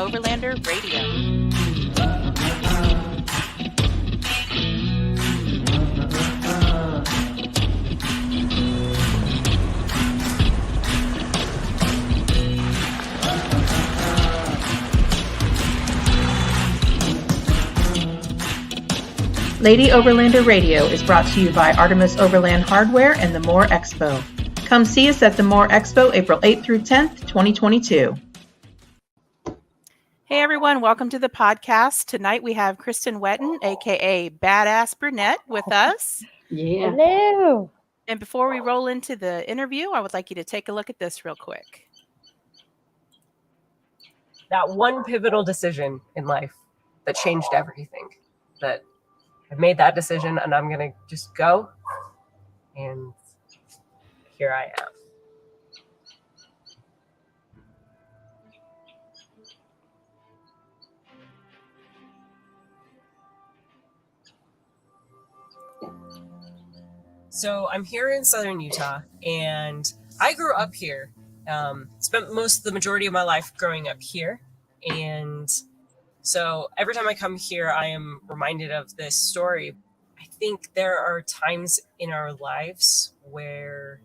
Overlander Radio. Lady Overlander Radio is brought to you by Artemis Overland Hardware and the Moore Expo. Come see us at the Moore Expo April 8th through 10th, 2022. Hey everyone, welcome to the podcast. Tonight we have Cristin Whetten, a.k.a. Badass Brunette, with us. Yeah. Hello. And before we roll into the interview, I would like you to take a look at this real quick. That one pivotal decision in life that changed everything. That I've made that decision and I'm going to just go. And here I am. So I'm here in southern Utah, and I grew up here. Spent the majority of my life growing up here, and so every time I come here, I am reminded of this story. I think there are times in our lives where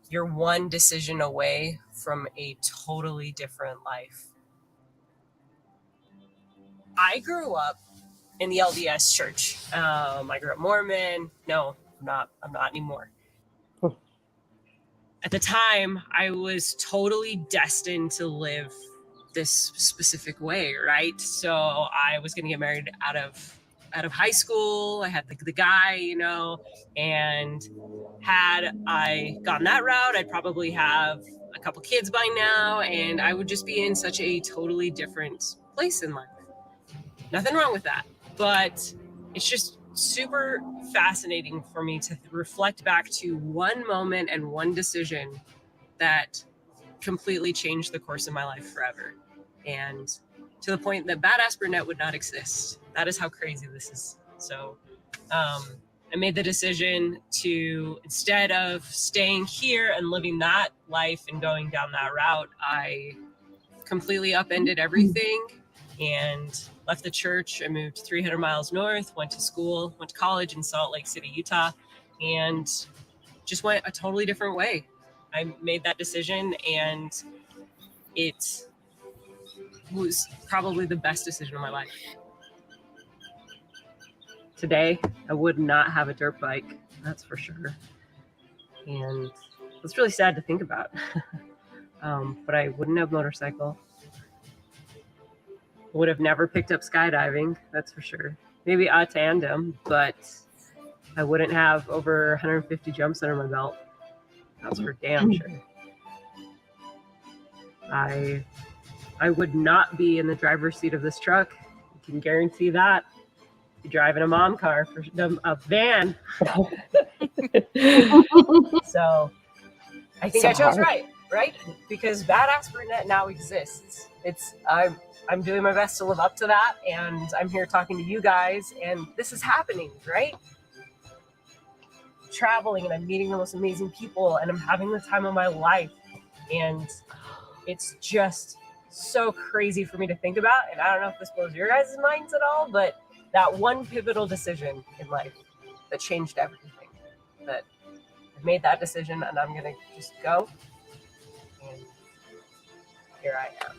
you're one decision away from a totally different life. I grew up in the LDS church. I grew up Mormon. No, I'm not anymore. At the time, I was totally destined to live this specific way, right? So I was going to get married out of high school. I had the guy, and had I gone that route, I'd probably have a couple kids by now, and I would just be in such a totally different place in life. Nothing wrong with that, but it's just super fascinating for me to reflect back to one moment and one decision that completely changed the course of my life forever. And to the point that Badass Brunette would not exist. That is how crazy this is. So I made the decision to, instead of staying here and living that life and going down that route, I completely upended everything and left the church. I moved 300 miles north, went to college in Salt Lake City, Utah, and just went a totally different way. I made that decision, and it was probably the best decision of my life. Today, I would not have a dirt bike, that's for sure. And it's really sad to think about. But I wouldn't have motorcycle. Would have never picked up skydiving, that's for sure. Maybe a tandem, but I wouldn't have over 150 jumps under my belt. That's for damn sure. I would not be in the driver's seat of this truck. You can guarantee that. Be driving a mom car, a van. So I think I chose right? Because Badass Brunette now exists. I'm doing my best to live up to that, and I'm here talking to you guys, and this is happening, right? Traveling, and I'm meeting the most amazing people, and I'm having the time of my life, and it's just so crazy for me to think about, and I don't know if this blows your guys' minds at all, but that one pivotal decision in life that changed everything, that I made that decision, and I'm gonna just go, and here I am.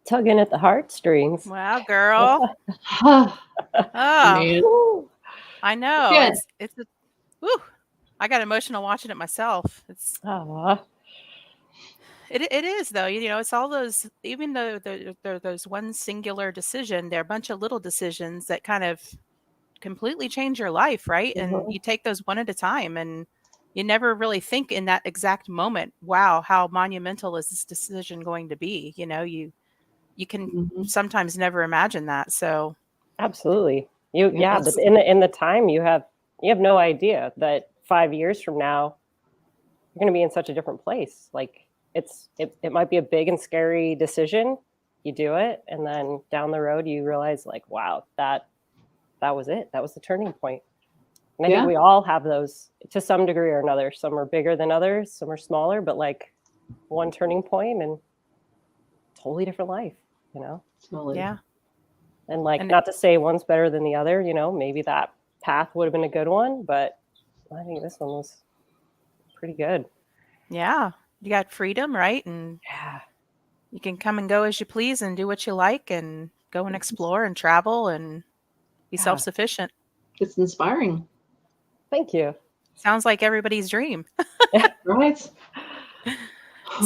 Tugging at the heartstrings. Wow, girl. Man. I know. Good. It's woo. I got emotional watching it myself. It is though. It's all those. Even though there's one singular decision, there are a bunch of little decisions that kind of completely change your life, right? Mm-hmm. And you take those one at a time, and you never really think in that exact moment, wow, how monumental is this decision going to be? You can sometimes never imagine that. So Absolutely. But in the time you have no idea that 5 years from now you're going to be in such a different place. Like it might be a big and scary decision. You do it, and then down the road you realize, like, wow, that was it. That was the turning point. And I think we all have those to some degree or another. Some are bigger than others, some are smaller, but like one turning point and totally different life, you know? Totally. Yeah. And like, not to say one's better than the other, you know, maybe that path would have been a good one, but I think this one was pretty good. Yeah. You got freedom, right? And Yeah. you can come and go as you please and do what you like and go and explore and travel and be self-sufficient. It's inspiring. Thank you. Sounds like everybody's dream. Right?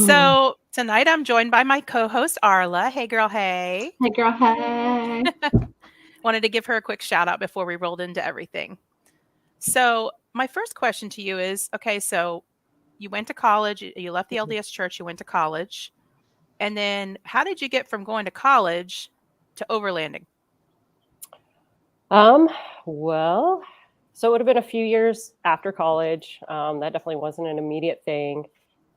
So tonight I'm joined by my co-host, Arla. Hey, girl. Hey. Hey, girl. Hey. Wanted to give her a quick shout out before we rolled into everything. So my first question to you is, okay, so you went to college, you left the LDS church, you went to college. And then how did you get from going to college to overlanding? Well, so it would have been a few years after college. That definitely wasn't an immediate thing.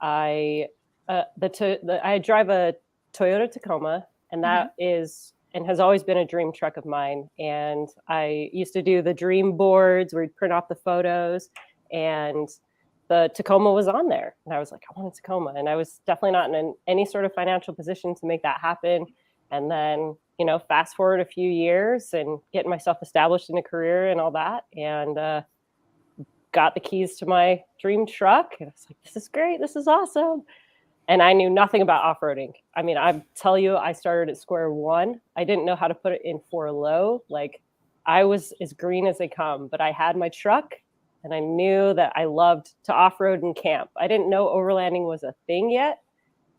I drive a Toyota Tacoma, and that is and has always been a dream truck of mine. And I used to do the dream boards where you'd print off the photos, and the Tacoma was on there. And I was like, I want a Tacoma. And I was definitely not in any sort of financial position to make that happen. And then, you know, fast forward a few years and getting myself established in a career and all that, and got the keys to my dream truck. And I was like, this is great. This is awesome. And I knew nothing about off-roading. I mean, I tell you, I started at square one. I didn't know how to put it in 4-low. Like, I was as green as they come, but I had my truck and I knew that I loved to off-road and camp. I didn't know overlanding was a thing yet.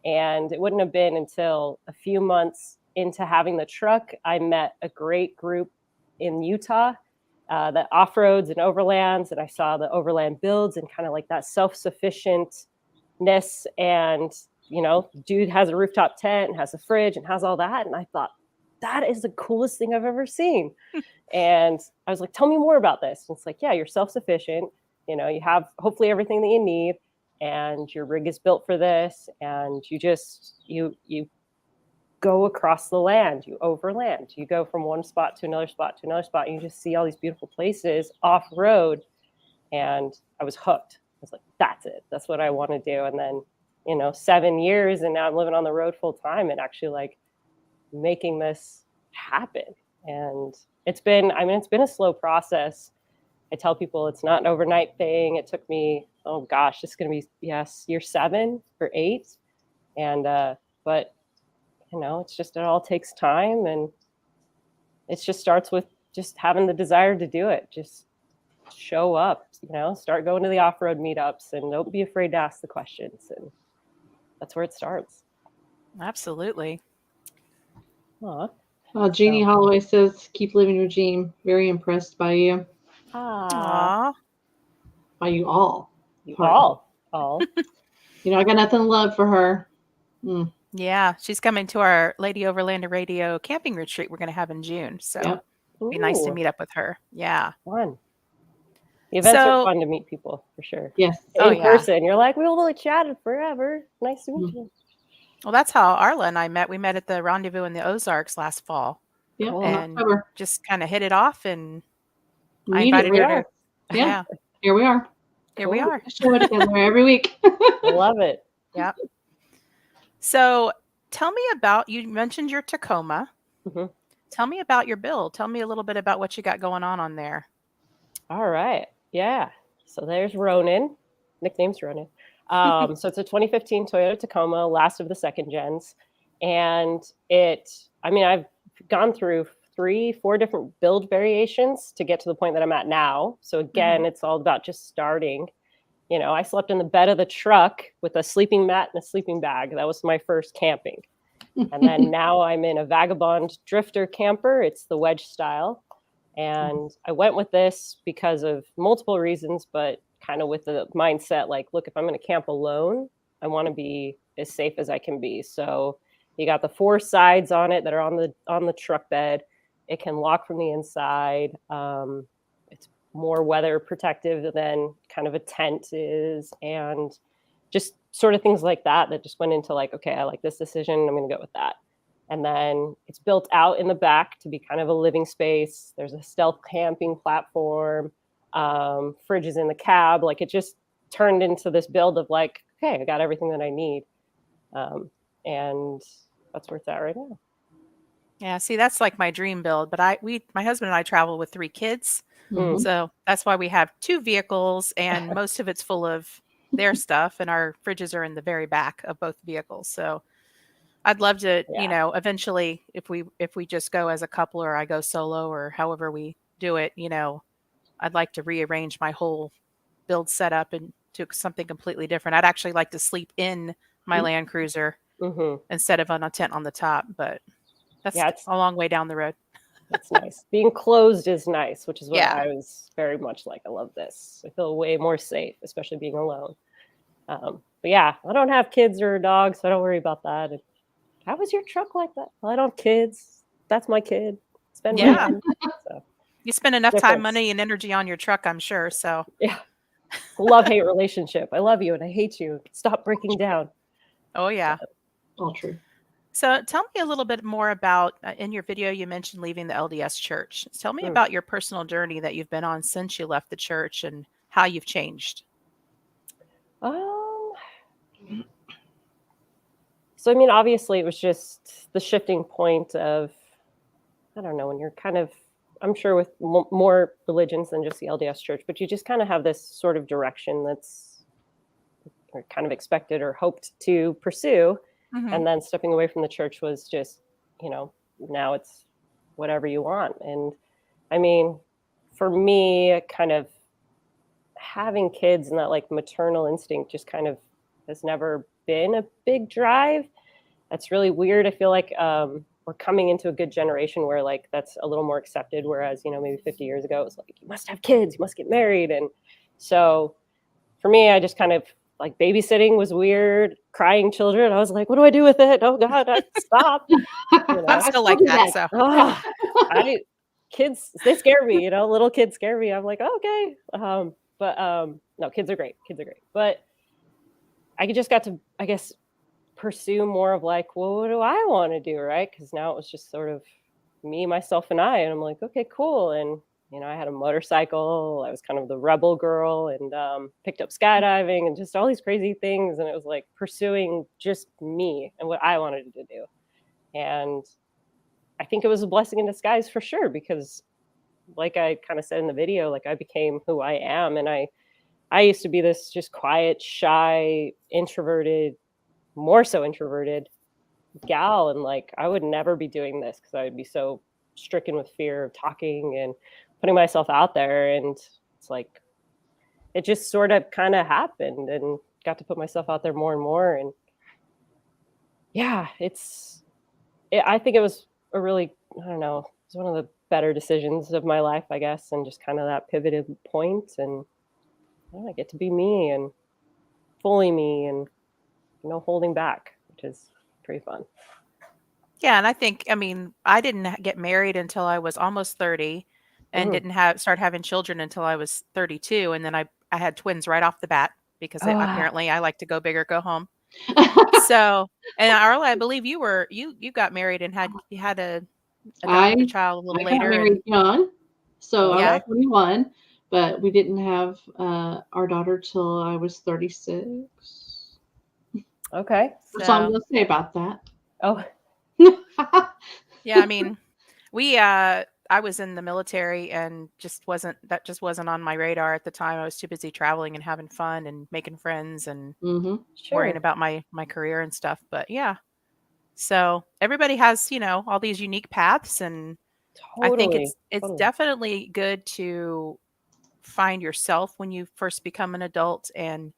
And it wouldn't have been until a few months into having the truck, I met a great group in Utah that off-roads and overlands. And I saw the overland builds and kind of like that self-sufficientness. And, you know, dude has a rooftop tent and has a fridge and has all that. And I thought, that is the coolest thing I've ever seen. And I was like, tell me more about this. And it's like, yeah, you're self-sufficient. You know, you have hopefully everything that you need, and your rig is built for this. And you just, you go across the land, you overland, you go from one spot to another spot to another spot. And you just see all these beautiful places off road. And I was hooked. I was like, that's it. That's what I want to do. And then, you know, 7 years, and now I'm living on the road full time and actually like making this happen. And it's been a slow process. I tell people it's not an overnight thing. It took me, oh gosh, it's going to be, yes, year 7 or 8. And, but you know, it's just, it all takes time, and it just starts with just having the desire to do it. Just show up, you know, start going to the off-road meetups, and don't be afraid to ask the questions. And that's where it starts. Absolutely. Aww. Jeannie Holloway says, keep living your dream. Very impressed by you. Aww. By you all. You all. You know, I got nothing to love for her. Yeah, she's coming to our Lady Overlander Radio camping retreat we're going to have in June. So it'd be nice to meet up with her. Yeah. Fun. The events are fun to meet people, for sure. Yes. In person. You're like, we only chatted forever. Nice to meet you. Well, that's how Arla and I met. We met at the Rendezvous in the Ozarks last fall. Yeah, cool. And just kind of hit it off, and I invited her to. Yeah. Here we are. Here we are. Show it together every week. I love it. Yeah. So tell me about, you mentioned your Tacoma. Tell me about your build. Tell me a little bit about what you got going on there. All right. Yeah. So there's Ronan. Nickname's Ronan. So it's a 2015 Toyota Tacoma, last of the second gens. And I've gone through 3-4 different build variations to get to the point that I'm at now. So again, it's all about just starting. You know, I slept in the bed of the truck with a sleeping mat and a sleeping bag. That was my first camping. And then now I'm in a Vagabond drifter camper. It's the wedge style. And I went with this because of multiple reasons, but kind of with the mindset, like, look, if I'm going to camp alone, I want to be as safe as I can be. So you got the 4 sides on it that are on the truck bed. It can lock from the inside. It's more weather protective than kind of a tent is, and just sort of things like that just went into like, okay, I like this decision, I'm going to go with that. And then it's built out in the back to be kind of a living space. There's a stealth camping platform. fridges in the cab. Like it just turned into this build of like, okay, I got everything that I need. And that's where it's at right now. Yeah, see, that's like my dream build, but my husband and I travel with 3 kids. Mhm. So that's why we have 2 vehicles, and most of it's full of their stuff, and our fridges are in the very back of both vehicles. So I'd love to, eventually, if we just go as a couple or I go solo or however we do it, I'd like to rearrange my whole build setup into something completely different. I'd actually like to sleep in my Land Cruiser instead of on a tent on the top, but that's it's a long way down the road. That's nice. Being closed is nice, which is what Yeah. I was very much like. I love this. I feel way more safe, especially being alone. But yeah, I don't have kids or dogs, so I don't worry about that. And how was your truck like that? Well, I don't have kids. That's my kid. Spend Yeah. money. So, You spend enough time, difference. money, and energy on your truck, I'm sure. So Yeah. Love-hate relationship. I love you and I hate you. Stop breaking down. Oh, yeah. All true. So tell me a little bit more about, in your video, you mentioned leaving the LDS church. Tell me about your personal journey that you've been on since you left the church and how you've changed. So, I mean, obviously it was just the shifting point of, I don't know, when you're kind of, I'm sure with more religions than just the LDS church, but you just kind of have this sort of direction that's kind of expected or hoped to pursue. And then stepping away from the church was just, now it's whatever you want. And I mean, for me, kind of having kids and that like maternal instinct just kind of has never been a big drive. That's really weird. I feel like we're coming into a good generation where like that's a little more accepted. Whereas, maybe 50 years ago, it was like, you must have kids, you must get married. And so for me, I just kind of like babysitting was weird, crying children. I was like, what do I do with it? Oh God, stop. I'm still like that. So kids, they scare me, little kids scare me. I'm like, okay. But no, kids are great. Kids are great. But I just got to, I guess, pursue more of like, well, what do I want to do? Right. Because now it was just sort of me, myself, and I. And I'm like, okay, cool. And I had a motorcycle. I was kind of the rebel girl and picked up skydiving and just all these crazy things. And it was like pursuing just me and what I wanted to do. And I think it was a blessing in disguise for sure, because like I kind of said in the video, like I became who I am. And I used to be this just quiet, shy, introverted, more so introverted gal. And like, I would never be doing this because I would be so stricken with fear of talking and putting myself out there. And it's like, it just sort of kind of happened and got to put myself out there more and more. And yeah, I think it was a really, I don't know, it's one of the better decisions of my life, I guess. And just kind of that pivoted point. And I get to be me and fully me and no holding back, which is pretty fun. Yeah, and I think, I didn't get married until I was almost 30 and didn't start having children until I was 32. And then I had twins right off the bat because apparently I like to go big or go home. So, and Arla, I believe you got married and had adopted a child a little later. I got married young, so Yeah. I was 21, but we didn't have our daughter till I was 36. Okay. That's all I'm going to say about that. Oh. Yeah, I was in the military and just wasn't on my radar at the time. I was too busy traveling and having fun and making friends and worrying about my career and stuff. But yeah, so everybody has, all these unique paths, and I think it's definitely good to find yourself when you first become an adult and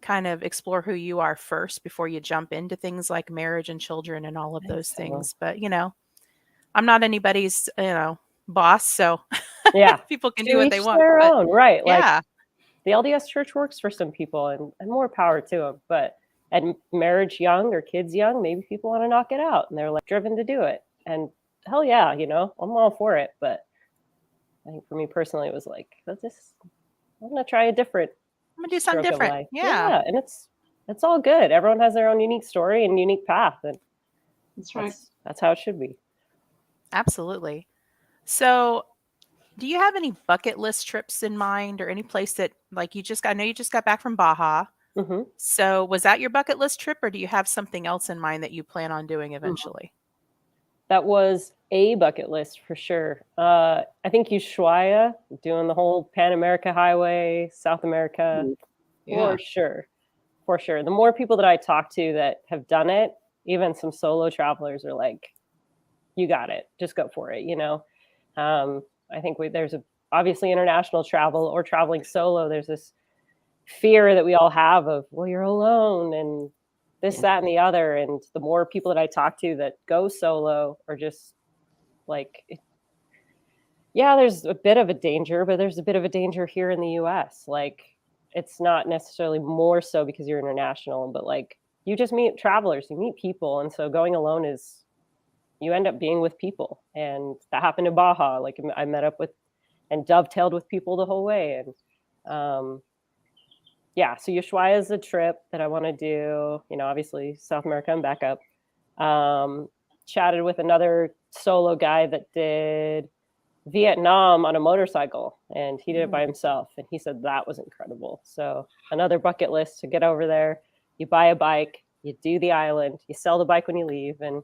kind of explore who you are first before you jump into things like marriage and children and all of those things. But, I'm not anybody's, boss. So yeah, people can do what they want. Their own, right. Yeah. Like the LDS church works for some people and more power to them. But at marriage young or kids young, maybe people want to knock it out and they're like driven to do it. And hell yeah, I'm all for it. But I think for me personally, it was like, I'm going to try I'm going to do something different. Yeah. And it's all good. Everyone has their own unique story and unique path. And that's right. That's how it should be. Absolutely. So Do you have any bucket list trips in mind, or any place that, like, I know you just got back from Baja. Hmm. So was that your bucket list trip, or do you have something else in mind that you plan on doing eventually? That was a bucket list for sure. I think Ushuaia, doing the whole Pan America Highway, South America, Yeah. for sure. The more people that I talk to that have done it, even some solo travelers are like, "You got it, just go for it." I think there's obviously international travel or traveling solo. There's this fear that we all have of, well, you're alone and this, that, and the other. And the more people that I talk to that go solo are just like, yeah, there's a bit of a danger, but there's a bit of a danger here in the US. Like, it's not necessarily more so because you're international, but like you just meet travelers, you meet people. And so going alone is, you end up being with people. And that happened in Baja. Like, I met up with and dovetailed with people the whole way. And yeah, so Ushuaia is a trip that I want to do, obviously South America and back up. Chatted with another solo guy that did Vietnam on a motorcycle, and he did it by himself. And he said that was incredible. So another bucket list to get over there. You buy a bike, you do the island, you sell the bike when you leave, and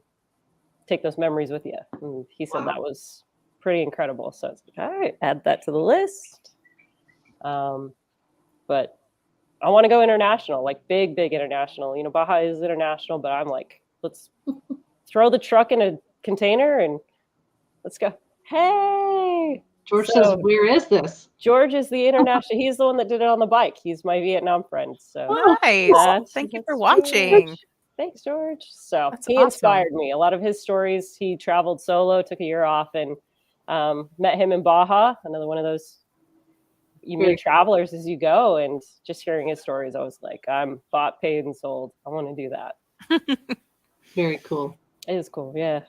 take those memories with you. And he said that was pretty incredible. So it's like, all right, add that to the list. But I want to go international, like big international. Baja is international, but I'm like, let's throw the truck in a container and let's go. Hey, George says, where is this? George is the international. He's the one that did it on the bike. He's my Vietnam friend. So Nice. Thank you for watching. George. Thanks, George. So That's he awesome. inspired me. A lot of his stories, he traveled solo, took a year off, and met him in Baja. Another one of those, you meet travelers as you go, and just hearing his stories, I was like, I'm bought, paid, and sold. I want to do that. Very cool. It is cool. Yeah.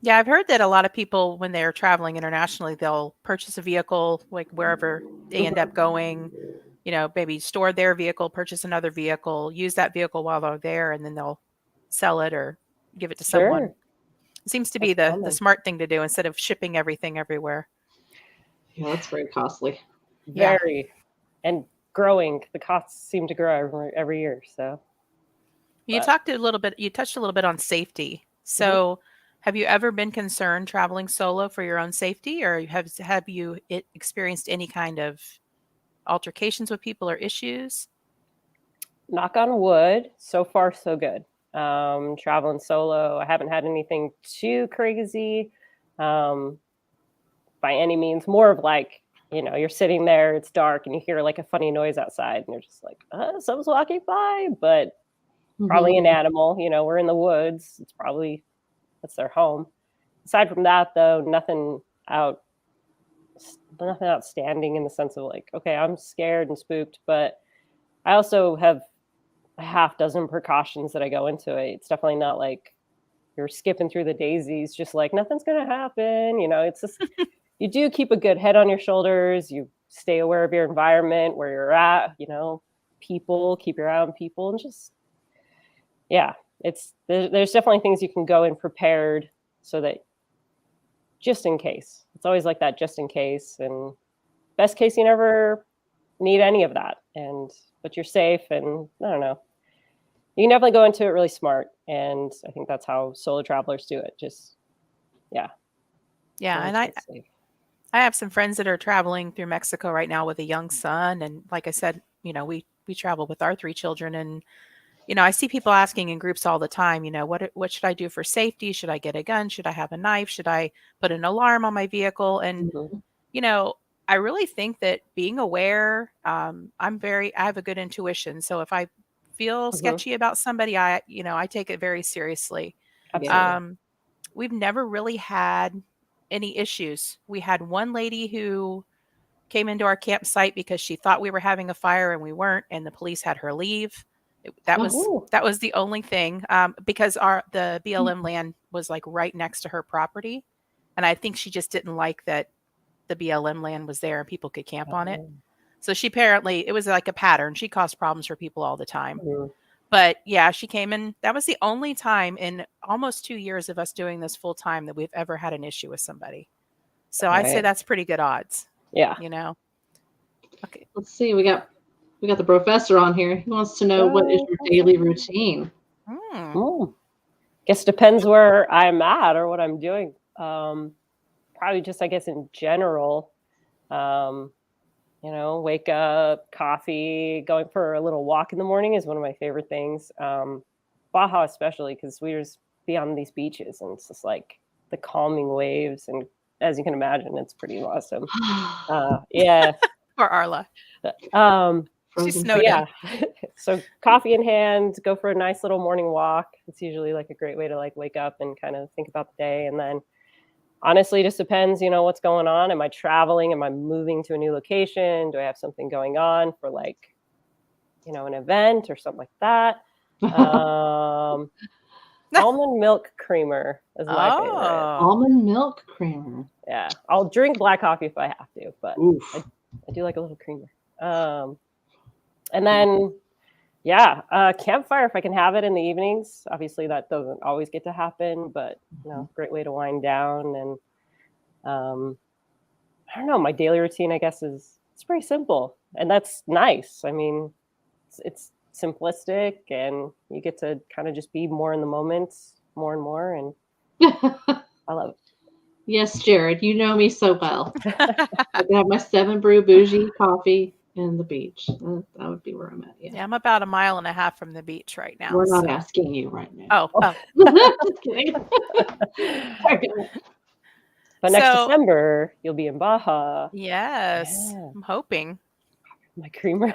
Yeah, I've heard that a lot of people, when they're traveling internationally, they'll purchase a vehicle, like wherever they end up going, maybe store their vehicle, purchase another vehicle, use that vehicle while they're there, and then they'll sell it or give it to someone. It seems to be the smart thing to do instead of shipping everything everywhere. Yeah, that's very costly. Very. And growing. The costs seem to grow every year. So you touched a little bit on safety. So have you ever been concerned traveling solo for your own safety, or have you experienced any kind of altercations with people or issues? Knock on wood, so far so good. Traveling solo, I haven't had anything too crazy by any means. More of like, you're sitting there, it's dark, and you hear like a funny noise outside, and you're just like, someone's walking by, but probably an animal. We're in the woods. That's their home. Aside from that, though, nothing outstanding in the sense of like, okay, I'm scared and spooked, but I also have a half dozen precautions that I go into it. It's definitely not like you're skipping through the daisies, just like nothing's going to happen. It's just, you do keep a good head on your shoulders. You stay aware of your environment, where you're at, people, keep your eye on people, and just, yeah, there's definitely things you can go in prepared so that just in case. It's always like that, just in case. And best case, you never need any of that. But you're safe, and I don't know. You can definitely go into it really smart. And I think that's how solo travelers do it. Just, yeah. Yeah. And I have some friends that are traveling through Mexico right now with a young son. And like I said, we travel with our 3 children, and I see people asking in groups all the time, what should I do for safety? Should I get a gun? Should I have a knife? Should I put an alarm on my vehicle? And, I really think that being aware, I have a good intuition. So if I feel sketchy about somebody, I take it very seriously. We've never really had any issues. We had one lady who came into our campsite because she thought we were having a fire and we weren't, and the police had her leave. That was the only thing, because the BLM land was like right next to her property, and I think she just didn't like that the BLM land was there and people could camp on it. So it was like a pattern. She caused problems for people all the time. But yeah, she came in. That was the only time in almost 2 years of us doing this full time that we've ever had an issue with somebody. So I'd say Right. that's pretty good odds, Yeah. you know. Okay. Let's see. We got the professor on here. He wants to know what is your daily routine. Guess depends where I'm at or what I'm doing. Probably just, I guess, in general, wake up, coffee, going for a little walk in the morning is one of my favorite things. Baja especially, because we just be on these beaches and it's just like the calming waves, and as you can imagine, it's pretty awesome. Yeah. Or Arla. She Frozen. snowed Yeah. So coffee in hand, go for a nice little morning walk. It's usually like a great way to like wake up and kind of think about the day. And then honestly, it just depends, what's going on. Am I traveling? Am I moving to a new location? Do I have something going on for like, an event or something like that? Almond milk creamer is my favorite. Almond milk creamer. Yeah. I'll drink black coffee if I have to, but Oof. I do like a little creamer. And then, campfire if I can have it in the evenings. Obviously, that doesn't always get to happen, but great way to wind down. And I don't know, my daily routine, I guess, it's pretty simple, and that's nice. I mean, it's simplistic, and you get to kind of just be more in the moment, more and more, and I love it. Yes, Jared, you know me so well. I can have my 7 brew bougie coffee and the beach. That would be where I'm at. Yeah, I'm about 1.5 miles from the beach right now. We're not asking you right now. Oh. Just kidding. But next December, you'll be in Baja. Yes, Yeah. I'm hoping. My creamer.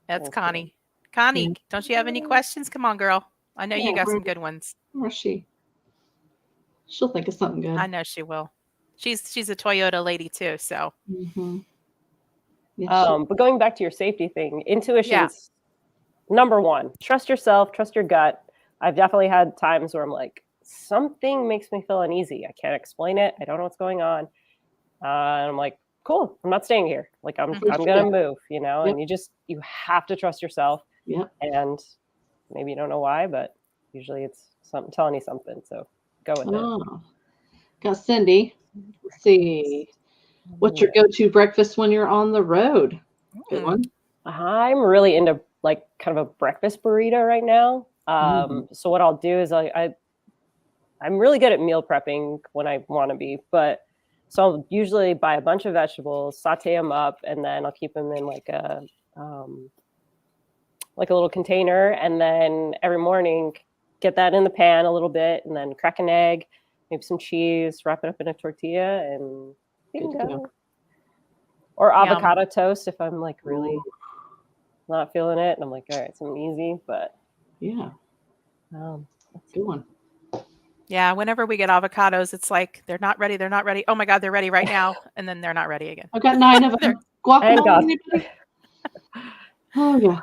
That's Connie. Connie, don't you have any questions? Come on, girl. I know you got some good ones. Where's she? She'll think of something good. I know she will. She's a Toyota lady too, so. Mm-hmm. Yes, but going back to your safety thing, intuition's number one. Trust yourself, trust your gut. I've definitely had times where I'm like, something makes me feel uneasy. I can't explain it. I don't know what's going on. And I'm like, cool, I'm not staying here. Like I'm gonna move, and you have to trust yourself. Yeah. And maybe you don't know why, but usually it's something telling you something. So go with it. Got Cindy. Let's see. What's your go-to breakfast when you're on the road? Good one. I'm really into like kind of a breakfast burrito right now. So what I'll do is I'm really good at meal prepping when I want to be, but so I'll usually buy a bunch of vegetables, saute them up, and then I'll keep them in like a little container, and then every morning get that in the pan a little bit, and then crack an egg, maybe some cheese, wrap it up in a tortilla, and you can go. Or avocado toast if I'm like really not feeling it, and I'm like, all right, something easy, but yeah, that's a good one. Yeah, whenever we get avocados, it's like they're not ready. Oh my God, they're ready right now, and then they're not ready again. I've got 9 of them. Guacamole. Oh yeah.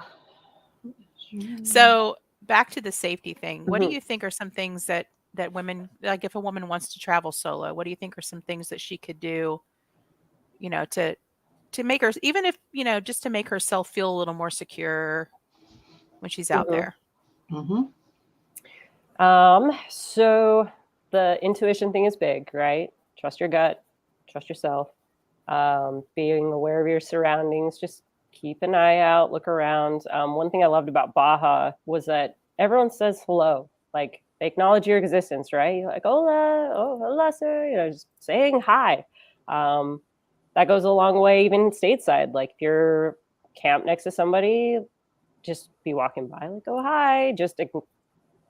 So back to the safety thing. What do you think are some things that women, like if a woman wants to travel solo, what do you think are some things that she could do, to make her, even if, just to make herself feel a little more secure when she's out there? So the intuition thing is big, right? Trust your gut, trust yourself, being aware of your surroundings, just keep an eye out, look around. One thing I loved about Baja was that everyone says hello, like they acknowledge your existence, right? You're like, hola, sir, just saying hi. That goes a long way, even stateside. Like if you're camped next to somebody, just be walking by, like, oh, hi, just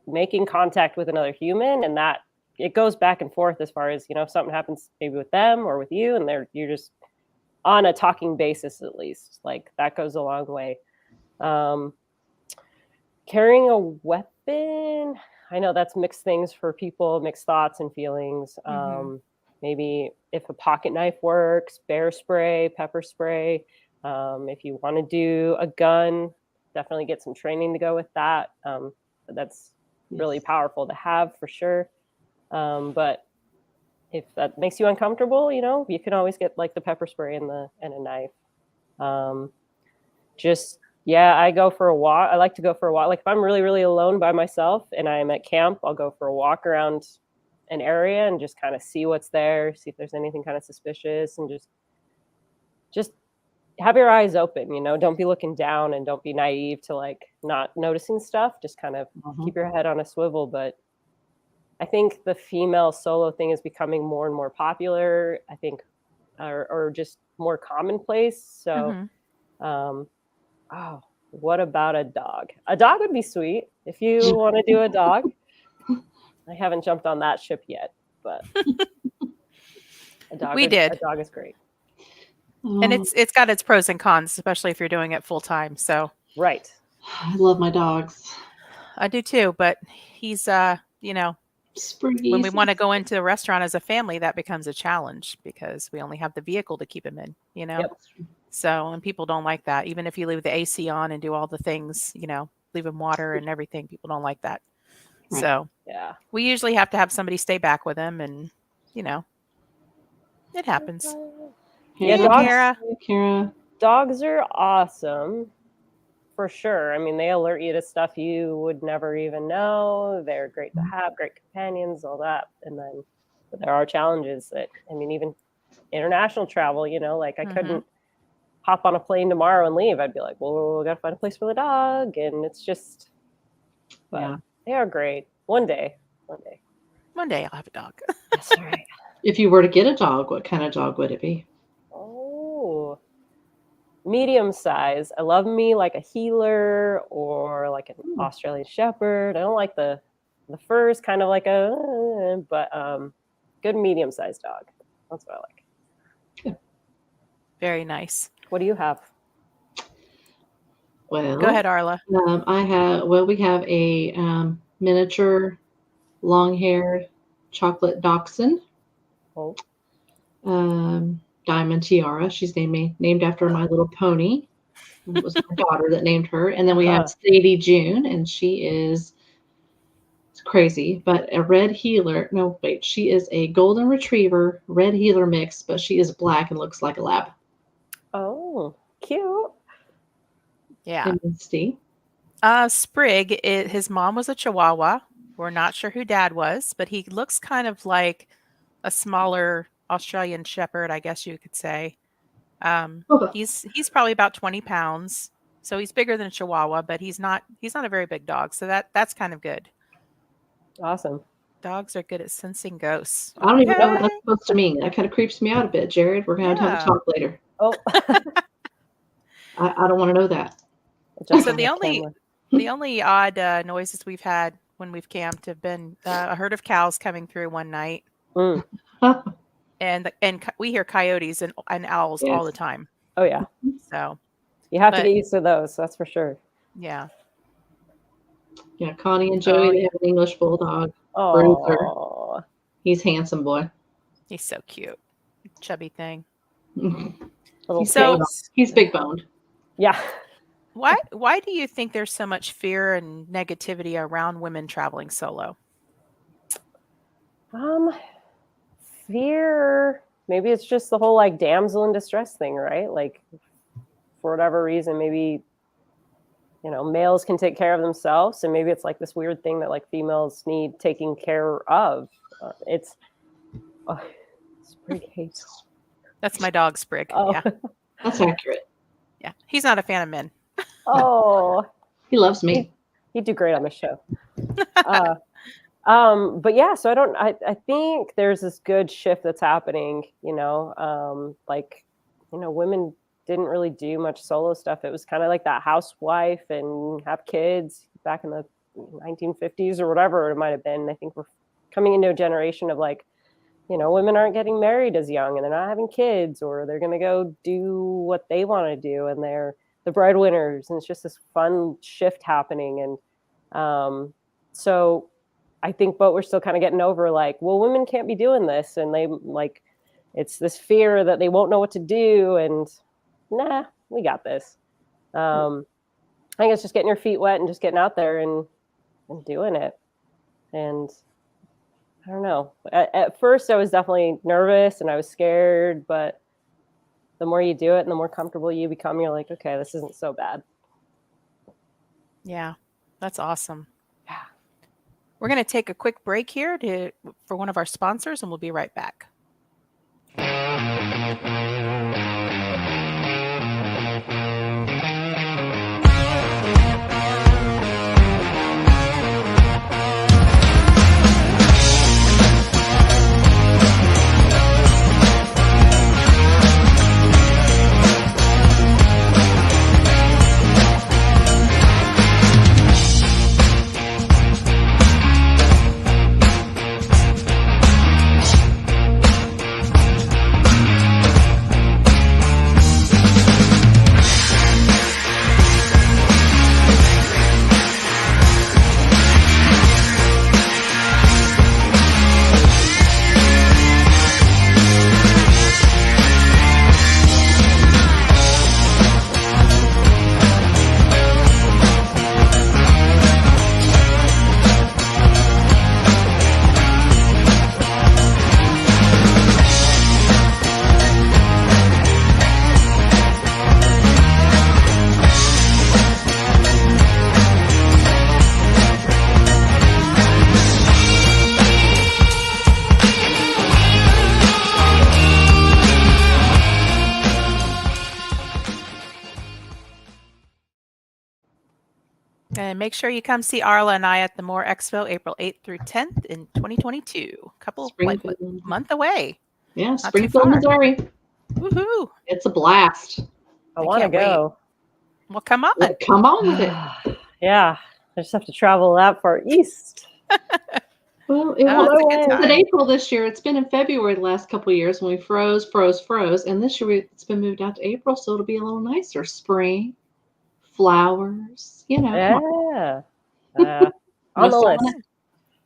making contact with another human, and that it goes back and forth as far as if something happens maybe with them or with you, and you're just on a talking basis, at least, like that goes a long way. Carrying a weapon, I know that's mixed things for people, mixed thoughts and feelings. Maybe if a pocket knife works, bear spray, pepper spray. If you want to do a gun, definitely get some training to go with that. But that's really powerful to have for sure. But if that makes you uncomfortable, you can always get like the pepper spray and a knife. I go for a walk. I like to go for a walk. Like if I'm really, really alone by myself and I'm at camp, I'll go for a walk around an area and just kind of see what's there, see if there's anything kind of suspicious, and just have your eyes open, you know, don't be looking down and don't be naive to like not noticing stuff. Just kind of keep your head on a swivel. But I think the female solo thing is becoming more and more popular, I think, or just more commonplace. So, oh, what about a dog? A dog would be sweet if you want to do a dog. I haven't jumped on that ship yet, but a dog is great. And it's got its pros and cons, especially if you're doing it full time. So right. I love my dogs. I do too, but he's you know, Spriggy. when we want to go into a restaurant as a family, that becomes a challenge because we only have the vehicle to keep him in, you know. Yep. So, and people don't like that. Even if you leave the AC on and do all the things, you know, leave him water and everything, people don't like that. Right. So yeah, we usually have to have somebody stay back with him, and you know, it happens. Yeah, Kara. Dogs are awesome for sure. I mean, they alert you to stuff you would never even know. They're great to have, great companions, all that. And then but there are challenges that, I mean, even international travel, you know, like I couldn't hop on a plane tomorrow and leave. I'd be like, well, we got to find a place for the dog. And it's just, but they are great. One day I'll have a dog. That's right. If you were to get a dog, what kind of dog would it be? Oh, medium size. I love me like a healer or like an Australian Shepherd. I don't like the fur's kind of like but good medium sized dog. That's what I like. Yeah. Very nice. What do you have? Well, go ahead, Arla. We have a miniature long-haired chocolate dachshund. Oh. Diamond Tiara. She's named after my little pony. It was my daughter that named her. And then we have Sadie June, and she is crazy, but a red heeler. No, wait, she is a golden retriever, red heeler mix, but she is black and looks like a lab. Oh, cute. Yeah. And Misty. Sprig, his mom was a Chihuahua. We're not sure who dad was, but he looks kind of like a smaller Australian Shepherd, I guess you could say. He's probably about 20 pounds, so he's bigger than a Chihuahua, but he's not a very big dog, so that's kind of good. Awesome. Dogs are good at sensing ghosts. I don't even know what that's supposed to mean. That kind of creeps me out a bit, Jared. We're going to have a talk later. Oh, I don't want to know that. So the only odd noises we've had when we've camped have been a herd of cows coming through one night. And we hear coyotes and owls all the time. Oh yeah. So you have to get used to those. That's for sure. Yeah. Yeah, Connie and Joey, they have an English bulldog. Oh, he's handsome boy. He's so cute, chubby thing. He's big boned. Yeah. Why do you think there's so much fear and negativity around women traveling solo? Fear. Maybe it's just the whole like damsel in distress thing, right? Like for whatever reason, maybe, you know, males can take care of themselves. And maybe it's like this weird thing that like females need taking care of. Sprig hates. That's my dog, Sprig. Oh. Yeah. That's accurate. Yeah. He's not a fan of men. Oh. He loves me. He'd do great on the show. But yeah, so I think there's this good shift that's happening, you know, like, you know, women didn't really do much solo stuff. It was kind of like that housewife and have kids back in the 1950s or whatever it might have been. I think we're coming into a generation of like, you know, women aren't getting married as young and they're not having kids, or they're going to go do what they want to do. And they're the breadwinners. And it's just this fun shift happening. And so I think, but we're still kind of getting over like, well, women can't be doing this. And they like, it's this fear that they won't know what to do. And nah, we got this. I think it's just getting your feet wet and just getting out there and doing it. And I don't know. At first, I was definitely nervous and I was scared, but the more you do it and the more comfortable you become, you're like, okay, this isn't so bad. Yeah, that's awesome. Yeah. We're going to take a quick break here for one of our sponsors, and we'll be right back. And make sure you come see Arla and I at the More Expo, April 8th through 10th in 2022. Month away. Yeah, Not too Springfield, far. Missouri. Woohoo! It's a blast. I want to can't wait. go. Well, come on. Yeah, come on with it. Yeah, I just have to travel that far east. Well, it's a good it's in time. April this year. It's been in February the last couple of years when we froze. And this year it's been moved out to April, so it'll be a little nicer. Spring, flowers, Yeah. On the list.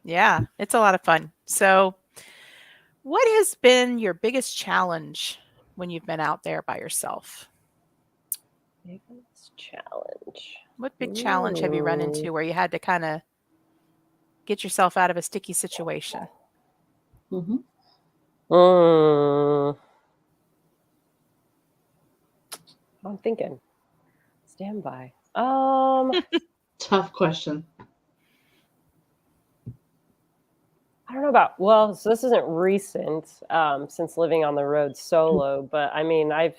Yeah, it's a lot of fun. So, what has been your biggest challenge when you've been out there by yourself? Biggest challenge. What big challenge have you run into where you had to kind of get yourself out of a sticky situation? Mm-hmm. I'm thinking. Stand by. Tough question. I don't know about, so this isn't recent since living on the road solo, but I mean, I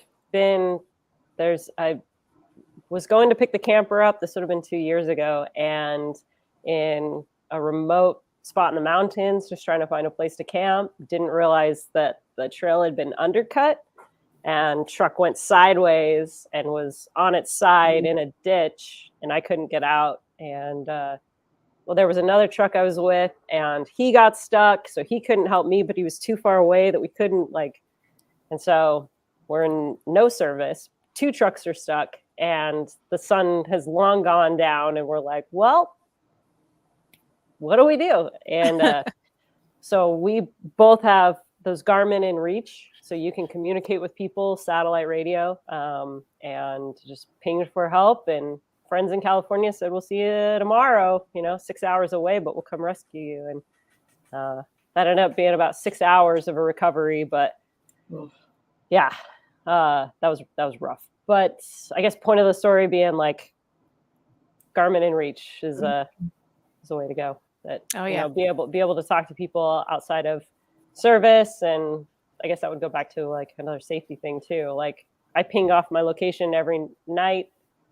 was going to pick the camper up. This would have been 2 years ago, and in a remote spot in the mountains, just trying to find a place to camp, didn't realize that the trail had been undercut, and truck went sideways and was on its side in a ditch, and I couldn't get out. And there was another truck I was with, and he got stuck, so he couldn't help me, but he was too far away that we couldn't and so we're in no service. 2 trucks are stuck, and the sun has long gone down, and we're like, well, what do we do? And so we both have those Garmin in reach, so you can communicate with people, satellite radio, and just ping for help. And friends in California said, we'll see you tomorrow, 6 hours away, but we'll come rescue you. And that ended up being about 6 hours of a recovery, but yeah, that was rough. But I guess point of the story being Garmin in reach is a way to go. That be able to talk to people outside of service. And I guess that would go back to another safety thing too. I ping off my location every night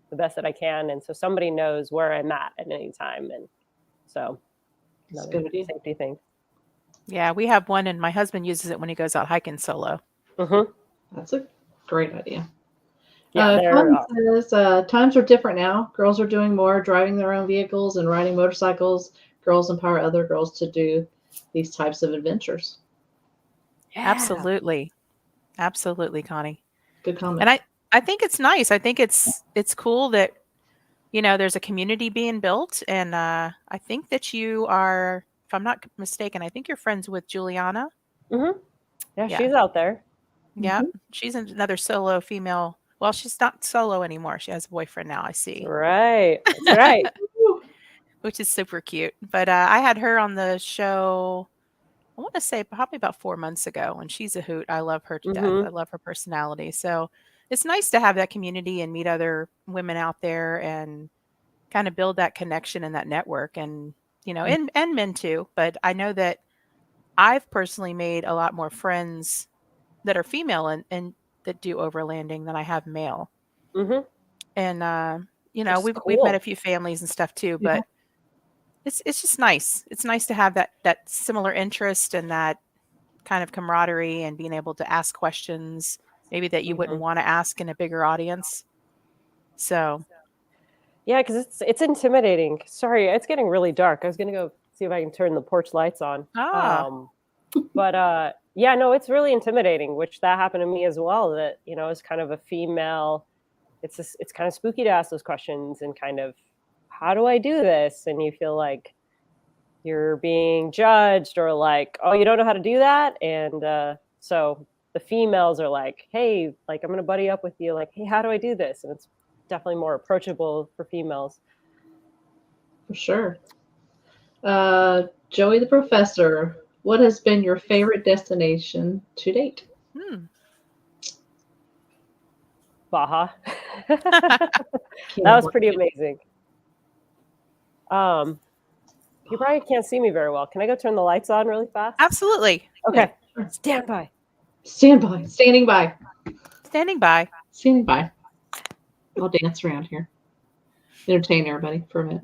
the best that I can, and so somebody knows where I'm at any time. And so another safety thing. Yeah, we have one, and my husband uses it when he goes out hiking solo. That's a great idea. Yeah, says, times are different now. Girls are doing more, driving their own vehicles and riding motorcycles. Girls empower other girls to do these types of adventures. Yeah. Absolutely, Connie. Good comment. And I think it's nice. I think it's cool that there's a community being built, and I think that you are, if I'm not mistaken, I think you're friends with Juliana. Yeah, she's out there. Yeah, she's another solo female. Well, she's not solo anymore. She has a boyfriend now, I see. Right. That's right. Which is super cute. But I had her on the show, I want to say probably about 4 months ago, and she's a hoot. I love her to death. I love her personality. So it's nice to have that community and meet other women out there and kind of build that connection and that network. And you know, and men too. But I know that I've personally made a lot more friends that are female and that do overlanding than I have male. Mm-hmm. And you know, That's we've met a cool. few families and stuff too, Yeah. but it's just nice. It's nice to have that similar interest and that kind of camaraderie and being able to ask questions maybe that you wouldn't Mhm. want to ask in a bigger audience. So, Yeah, because it's intimidating. Sorry, it's getting really dark. I was gonna go see if I can turn the porch lights on. ah, But yeah, no, it's really intimidating, which that happened to me as well. That, you know, as kind of a female, it's kind of spooky to ask those questions and kind of, how do I do this? And you feel like you're being judged, or like, oh, you don't know how to do that. And so the females are like, hey, like, I'm gonna buddy up with you, like, hey, how do I do this? And it's definitely more approachable for females. For sure. Joey the Professor, what has been your favorite destination to date? Baja. That was pretty amazing. You probably can't see me very well. Can I go turn the lights on really fast? absolutely. Okay. Yeah, sure. Stand by. Stand by. Standing by. Standing by. Standing by. I'll dance around here. Entertain everybody for a minute.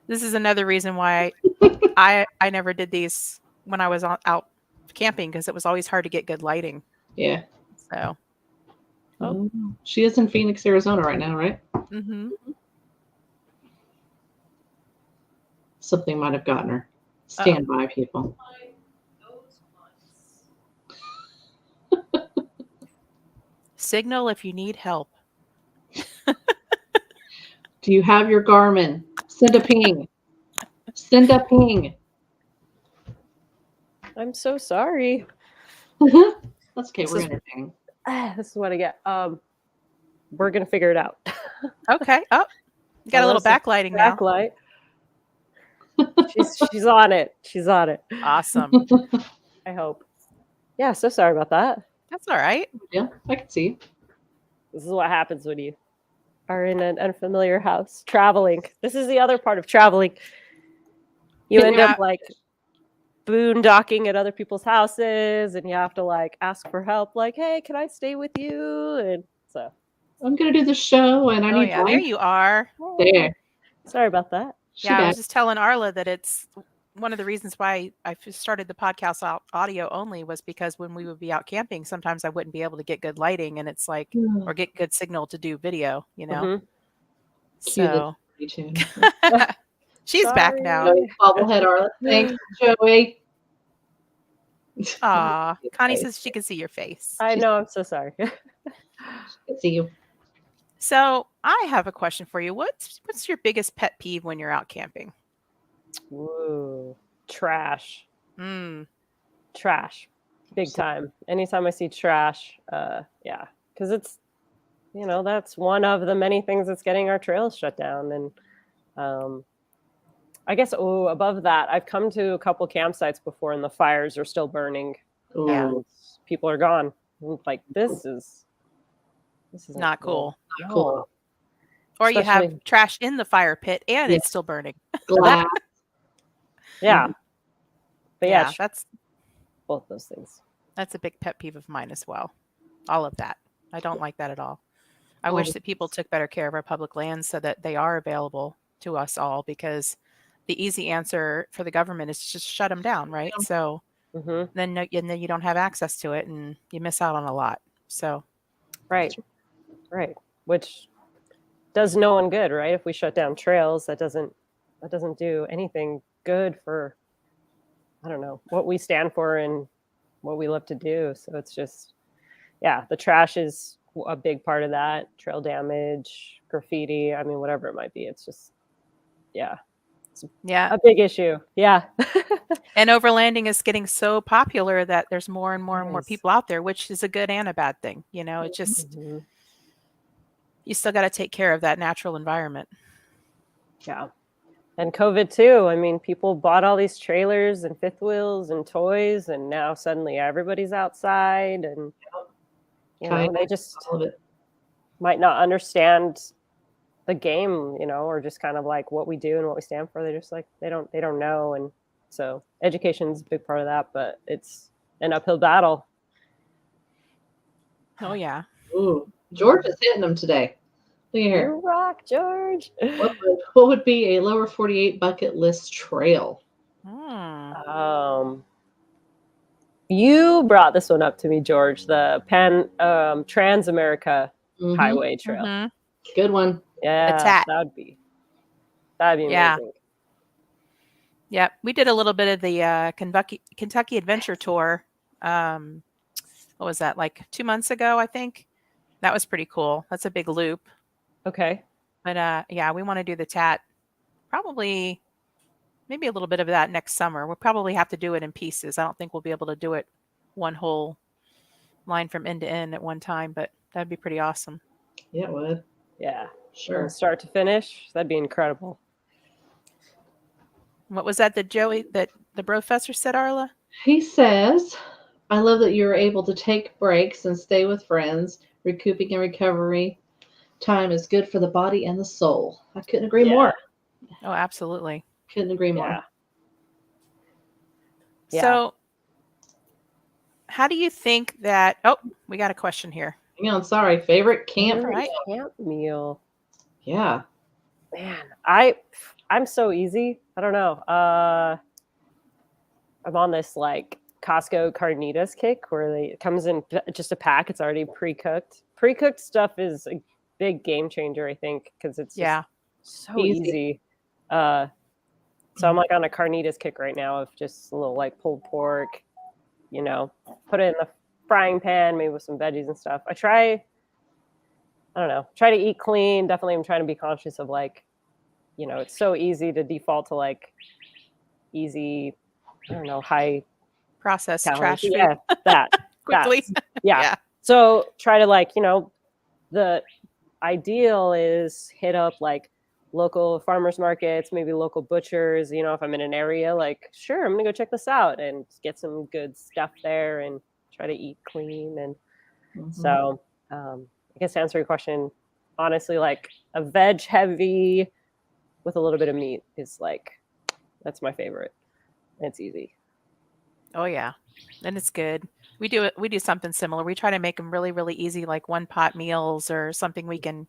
This is another reason why I never did these when I was out camping, because it was always hard to get good lighting. Yeah. So, Oh. She is in Phoenix, Arizona right now, right? mm-hmm. Something might have gotten her. Stand by, people. Signal if you need help. Do you have your Garmin? Send a ping. Send a ping. I'm so sorry. That's okay. We're entertaining. This is what I get. We're gonna figure it out. Okay. Oh, you got a little backlighting now. Backlight. She's on it. She's on it. Awesome. I hope. Yeah, so sorry about that. That's all right. Yeah, I can see. This is what happens when you are in an unfamiliar house traveling. This is the other part of traveling. You end up like boondocking at other people's houses, and you have to like ask for help, like, hey, can I stay with you? And so I'm gonna do the show, and I need. Yeah, there you are. There. Sorry about that. I was just telling Arla that it's one of the reasons why I started the podcast out audio only was because when we would be out camping, sometimes I wouldn't be able to get good lighting, and it's like, or get good signal to do video, you know. So she's back now. Bobblehead Arla. Thanks, Joey. Aw, Connie says she can see your face. I know. I'm so sorry. Good to see you. So I have a question for you. What's your biggest pet peeve when you're out camping? Woo, trash. Trash, big time. Anytime I see trash, yeah, because it's, you know, that's one of the many things that's getting our trails shut down. And I guess above that, I've come to a couple campsites before, and the fires are still burning. And people are gone. Like, this is not cool. Not cool. Or you have trash in the fire pit and it's still burning. Glass. Yeah. But yeah, that's both those things. That's a big pet peeve of mine as well. All of that. I don't like that at all. I wish that people took better care of our public lands so that they are available to us all, because the easy answer for the government is just shut them down, right? So then you don't have access to it, and you miss out on a lot. So right. Which does no one good, right? If we shut down trails, that doesn't do anything good for, I don't know, what we stand for and what we love to do. So it's just, yeah, the trash is a big part of that. Trail damage, graffiti, I mean, whatever it might be. It's just, it's a big issue. Yeah. And overlanding is getting so popular that there's more and more and more people out there, which is a good and a bad thing. You know, it just, you still got to take care of that natural environment. Yeah. And COVID too. I mean, people bought all these trailers and fifth wheels and toys, and now suddenly everybody's outside, and you know, they just might not understand the game, you know, or just kind of like what we do and what we stand for. They're just like they don't know, and so education's a big part of that, but it's an uphill battle. Oh yeah. Ooh, George is hitting them today. Look at here. You rock, George. What would be a lower 48 bucket list trail? You brought this one up to me, George. The Trans America Highway Trail. Mm-hmm. Good one. Yeah, that'd be amazing. Yeah, we did a little bit of the Kentucky Adventure Tour. What was that, like 2 months ago, I think? That was pretty cool. That's a big loop. Okay. But yeah, we want to do the TAT. Probably maybe a little bit of that next summer. We'll probably have to do it in pieces. I don't think we'll be able to do it one whole line from end to end at one time, but that'd be pretty awesome. Yeah, it would. Yeah. Sure. From start to finish, that'd be incredible. What was that that the professor said, Arla? He says, I love that you're able to take breaks and stay with friends. Recouping and recovery time is good for the body and the soul. I couldn't agree more. Oh, absolutely. Couldn't agree more. Yeah. So how do you think that, we got a question here. Hang on, sorry. Favorite camp meal? Yeah. Man, I'm so easy. I don't know. I'm on this like Costco carnitas kick where it comes in just a pack. It's already pre-cooked. Pre-cooked stuff is a big game changer, I think, because it's just so easy. So I'm like on a carnitas kick right now of just a little like pulled pork, you know, put it in the frying pan, maybe with some veggies and stuff. I try to eat clean. Definitely I'm trying to be conscious of like, you know, it's so easy to default to like easy, I don't know, high processed calories. trash food. Yeah, that. Quickly. Yeah. So try to like, you know, the ideal is hit up like local farmers markets, maybe local butchers, you know, if I'm in an area, like, sure, I'm going to go check this out and get some good stuff there and try to eat clean. And so I guess to answer your question, honestly, like a veg heavy with a little bit of meat is like, that's my favorite. It's easy. Oh yeah. And it's good. We do something similar. We try to make them really, really easy, like one pot meals or something we can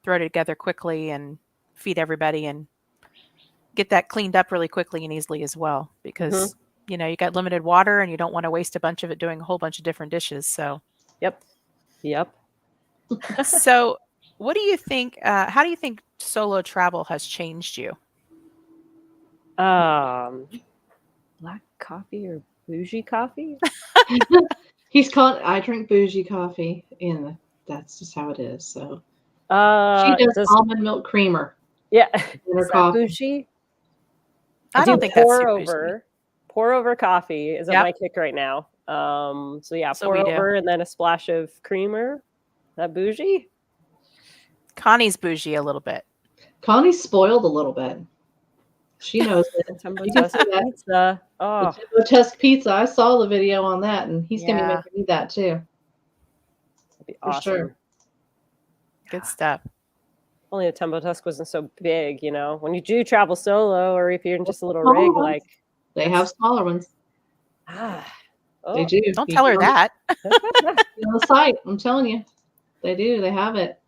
throw together quickly and feed everybody and get that cleaned up really quickly and easily as well, because you know, you got limited water and you don't want to waste a bunch of it doing a whole bunch of different dishes. So Yep. So what do you think, how do you think solo travel has changed you? Black coffee or bougie coffee? I drink bougie coffee, and that's just how it is. So she does almond milk creamer. Yeah. In her coffee. Bougie? I don't think that's pour over coffee is on my kick right now. So yeah, pour over and then a splash of creamer. That bougie? Connie's bougie a little bit. Connie's spoiled a little bit. She knows it. Tembo pizza. Oh, Tembo Tusk pizza. I saw the video on that, and he's going to be making me that too. That'd be awesome. Sure. Good stuff. Only the Tembo Tusk wasn't so big, you know. When you do travel solo, or if you're in just a little rig, like they have smaller ones. They do. Don't tell her that. On the site, I'm telling you, they do. They have it.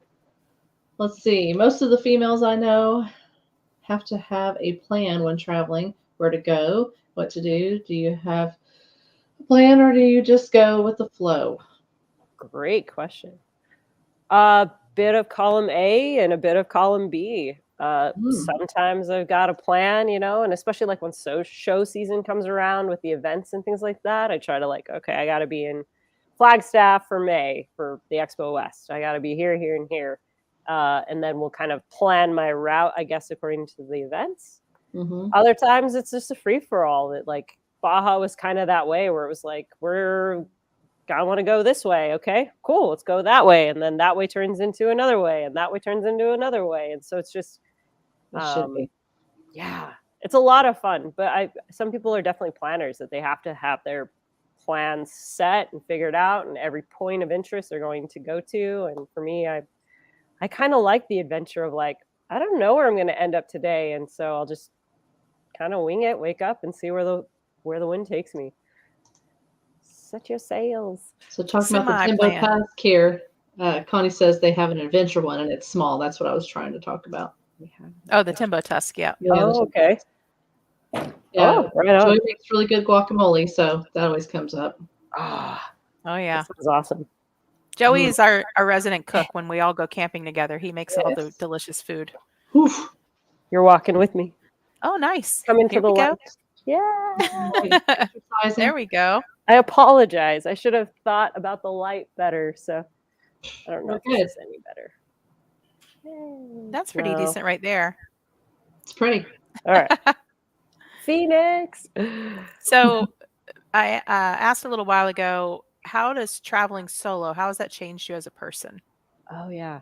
Let's see. Most of the females I know have to have a plan when traveling. Where to go, what to do. Do you have a plan, or do you just go with the flow? Great question. A bit of column A and a bit of column B. Sometimes I've got a plan, you know, and especially like when show season comes around with the events and things like that, I try to like, okay, I got to be in Flagstaff for May for the Expo West. I got to be here, here, and here. And then we'll kind of plan my route, I guess, according to the events. Other times it's just a free for all. That like Baja was kind of that way, where it was like, I want to go this way. Okay, cool. Let's go that way. And then that way turns into another way, and that way turns into another way. And so it's just, it's a lot of fun. But some people are definitely planners, that they have to have their plans set and figured out, and every point of interest they're going to go to. And for me, I kind of like the adventure of like, I don't know where I'm going to end up today, and so I'll just kind of wing it, wake up, and see where the wind takes me. Set your sails. So talking about the Timbo Tusk here, Connie says they have an adventure one and it's small. That's what I was trying to talk about. Oh, the Timbo Tusk, yeah. Oh, okay. Yeah, oh, right on. Joey makes really good guacamole, so that always comes up. Oh yeah, that sounds awesome. Joey is our resident cook when we all go camping together. He makes all the delicious food. Oof. You're walking with me. Oh, nice. Come into Here the we go. light. Yeah. There we go. I apologize. I should have thought about the light better. So I don't know if this is any better. That's pretty decent right there. It's pretty. All right. Phoenix. So I asked a little while ago, how does traveling solo, how has that changed you as a person? Oh, yeah.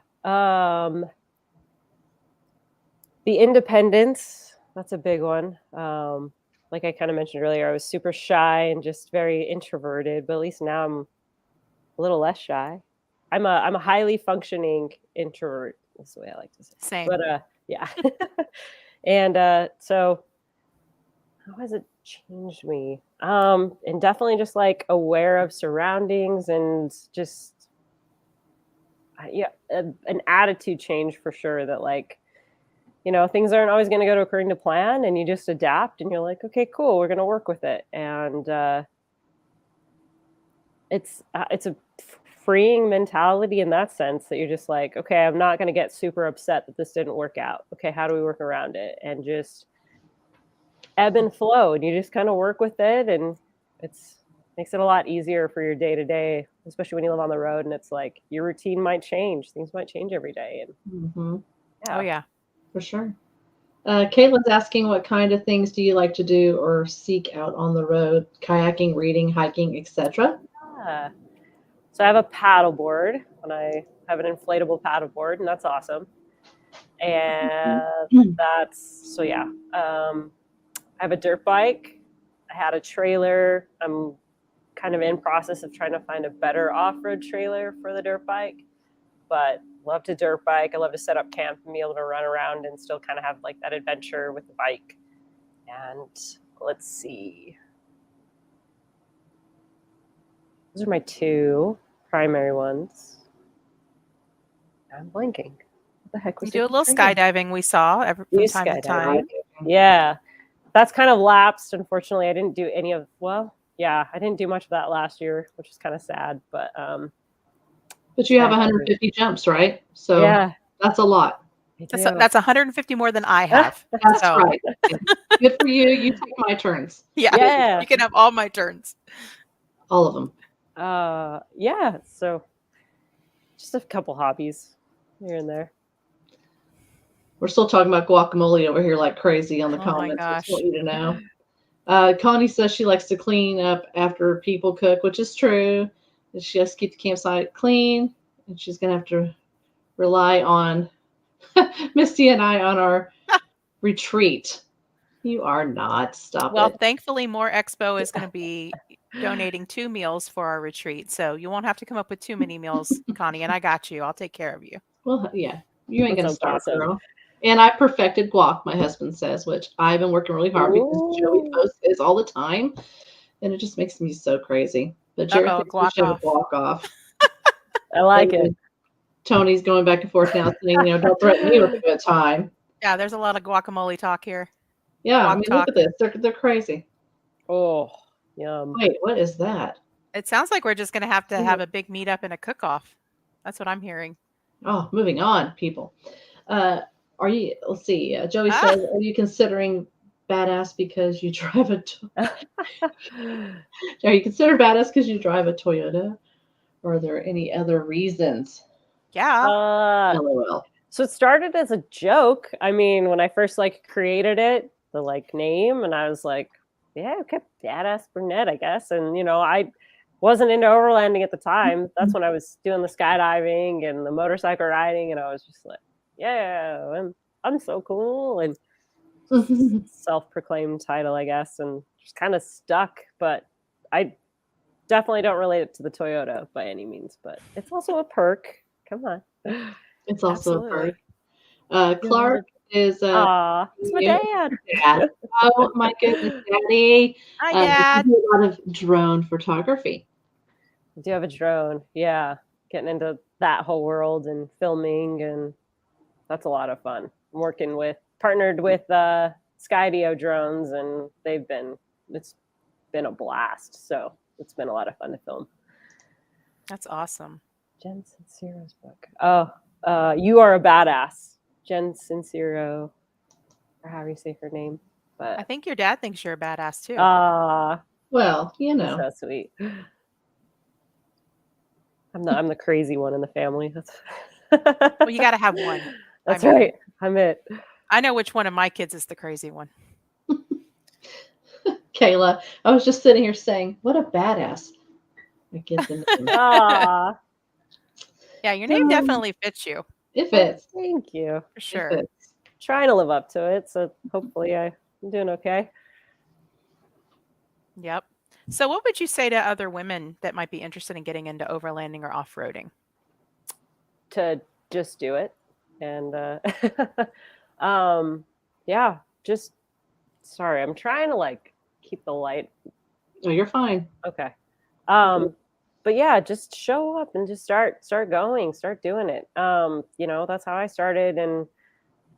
The independence, that's a big one. Like I kind of mentioned earlier, I was super shy and just very introverted, but at least now I'm a little less shy. I'm a highly functioning introvert. That's the way I like to say it. Same. But yeah. And so how has it changed me? And definitely just like aware of surroundings and just an attitude change for sure, that like, things aren't always going to go according to plan, and you just adapt and you're like, okay, cool, we're going to work with it. And it's a freeing mentality in that sense, that you're just like, okay, I'm not going to get super upset that this didn't work out. Okay, how do we work around it? And just ebb and flow, and you just kind of work with it, and makes it a lot easier for your day to day, especially when you live on the road, and it's like your routine might change, things might change every day. And oh yeah, for sure. Caitlin's asking, what kind of things do you like to do or seek out on the road? Kayaking, reading, hiking, etc. Yeah. So I have a paddleboard, and I have an inflatable paddleboard, and that's awesome. And that's, so yeah. I have a dirt bike. I had a trailer. I'm kind of in process of trying to find a better off-road trailer for the dirt bike, but love to dirt bike. I love to set up camp and be able to run around and still kind of have like that adventure with the bike. And let's see. Those are my two primary ones. I'm blanking. What the heck was you do a little skydiving, we saw from time to time. Yeah. That's kind of lapsed. Unfortunately, I didn't do any of, I didn't do much of that last year, which is kind of sad, but you have 150 jumps, right? So yeah, that's a lot. That's 150 more than I have. That's right. Good for you. You take my turns. Yeah. You can have all my turns. All of them. Yeah. So just a couple hobbies here and there. We're still talking about guacamole over here like crazy on the comments. I just want you to know. Connie says she likes to clean up after people cook, which is true. She has to keep the campsite clean, and she's going to have to rely on Misty and I on our retreat. You are not. Stop it. Well, thankfully, More Expo is going to be donating 2 meals for our retreat, so you won't have to come up with too many meals, Connie, and I got you. I'll take care of you. Well, yeah. You ain't going to starve, girl. And I perfected guac, my husband says, which I've been working really hard because Joey posts this all the time, and it just makes me so crazy. But Jared thinks we should have a guac off. I like it. Tony's going back and forth now saying, don't threaten me with a good time. Yeah, there's a lot of guacamole talk here. Yeah, I mean, look at this. They're crazy. Oh, yum. Wait, what is that? It sounds like we're just going to have a big meetup and a cook-off. That's what I'm hearing. Oh, moving on, people. Are you, let's see, Joey says, are you considering badass because you drive a Are you considered badass because you drive a Toyota? Or are there any other reasons? Yeah. LOL. So it started as a joke. I mean, when I first created it, the name, and I was like, yeah, okay, badass brunette, I guess. And I wasn't into overlanding at the time. That's when I was doing the skydiving and the motorcycle riding, and I was just like, yeah, I'm so cool, and self-proclaimed title, I guess, and just kind of stuck. But I definitely don't relate it to the Toyota by any means, but it's also a perk. Come on. It's also a perk. Clark is it's my dad. dad. Oh my goodness, Daddy. Hi, We Dad. do a lot of drone photography. I do have a drone. Yeah. Getting into that whole world and filming, and that's a lot of fun. I'm partnered with Skydio drones, and it's been a blast. So it's been a lot of fun to film. That's awesome. Jen Sincero's book. Oh, You Are a Badass. Jen Sincero, or however you say her name. But I think your dad thinks you're a badass too. Well, you know. So sweet. I'm the crazy one in the family. That's Well, you got to have one. That's right. I'm it. I know which one of my kids is the crazy one. Kayla, I was just sitting here saying, what a badass. I get the name. Yeah, your name definitely fits you. It fits. Thank you. For sure. Trying to live up to it, so hopefully I'm doing okay. Yep. So what would you say to other women that might be interested in getting into overlanding or off-roading? To just do it. And sorry, I'm trying to keep the light. Oh, you're fine. Okay. But yeah, just show up and just start going, start doing it. That's how I started, and